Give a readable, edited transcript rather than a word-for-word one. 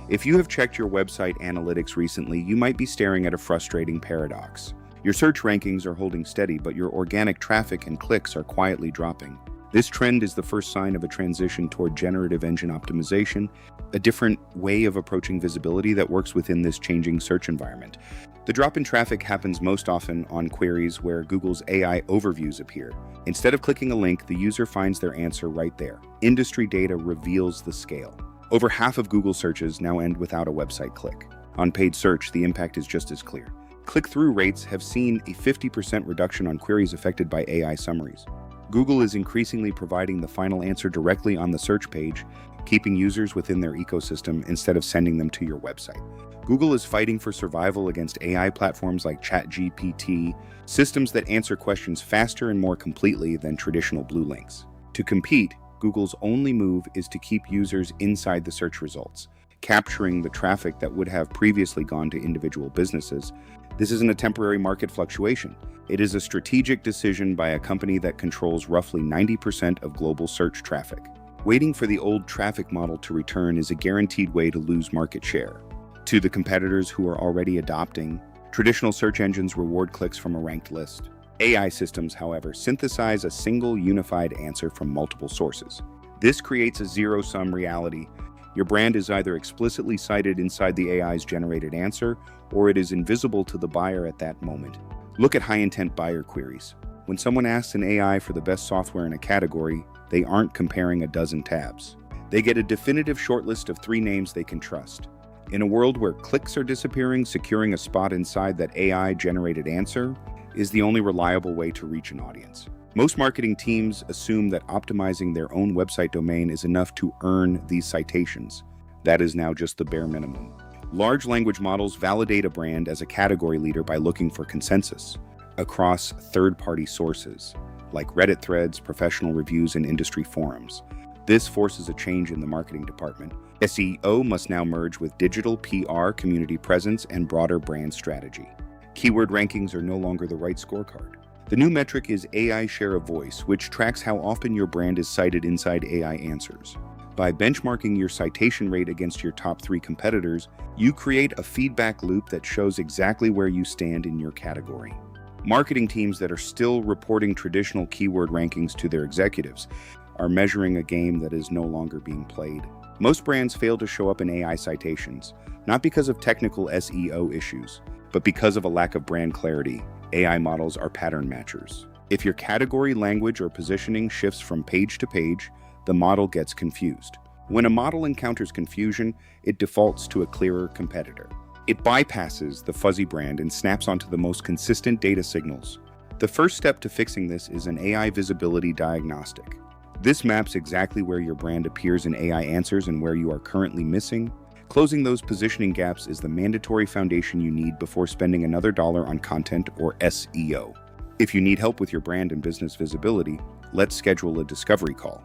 If you have checked your website analytics recently, you might be staring at a frustrating paradox. Your search rankings are holding steady, but your organic traffic and clicks are quietly dropping. This trend is the first sign of a transition toward generative engine optimization, a different way of approaching visibility that works within this changing search environment. The drop in traffic happens most often on queries where Google's AI overviews appear. Instead of clicking a link, the user finds their answer right there. Industry data reveals the scale. Over half of Google searches now end without a website click. On paid search, the impact is just as clear. Click-through rates have seen a 50% reduction on queries affected by AI summaries. Google is increasingly providing the final answer directly on the search page, keeping users within their ecosystem instead of sending them to your website. Google is fighting for survival against AI platforms like ChatGPT, systems that answer questions faster and more completely than traditional blue links. To compete, Google's only move is to keep users inside the search results, capturing the traffic that would have previously gone to individual businesses. This isn't a temporary market fluctuation. It is a strategic decision by a company that controls roughly 90% of global search traffic. Waiting for the old traffic model to return is a guaranteed way to lose market share. To the competitors who are already adopting, traditional search engines reward clicks from a ranked list. AI systems, however, synthesize a single unified answer from multiple sources. This creates a zero-sum reality. Your brand is either explicitly cited inside the AI's generated answer, or it is invisible to the buyer at that moment. Look at high-intent buyer queries. When someone asks an AI for the best software in a category, they aren't comparing a dozen tabs. They get a definitive shortlist of 3 names they can trust. In a world where clicks are disappearing, securing a spot inside that AI-generated answer is the only reliable way to reach an audience. Most marketing teams assume that optimizing their own website domain is enough to earn these citations. That is now just the bare minimum. Large language models validate a brand as a category leader by looking for consensus across third-party sources, like Reddit threads, professional reviews, and industry forums. This forces a change in the marketing department. SEO must now merge with digital PR, community presence, and broader brand strategy. Keyword rankings are no longer the right scorecard. The new metric is AI share of voice, which tracks how often your brand is cited inside AI answers. By benchmarking your citation rate against your top 3 competitors, you create a feedback loop that shows exactly where you stand in your category. Marketing teams that are still reporting traditional keyword rankings to their executives are measuring a game that is no longer being played. Most brands fail to show up in AI citations, not because of technical SEO issues, but because of a lack of brand clarity. AI models are pattern matchers. If your category, language, or positioning shifts from page to page, the model gets confused. When a model encounters confusion, it defaults to a clearer competitor. It bypasses the fuzzy brand and snaps onto the most consistent data signals. The first step to fixing this is an AI visibility diagnostic. This maps exactly where your brand appears in AI answers and where you are currently missing. Closing those positioning gaps is the mandatory foundation you need before spending another dollar on content or SEO. If you need help with your brand and business visibility, let's schedule a discovery call.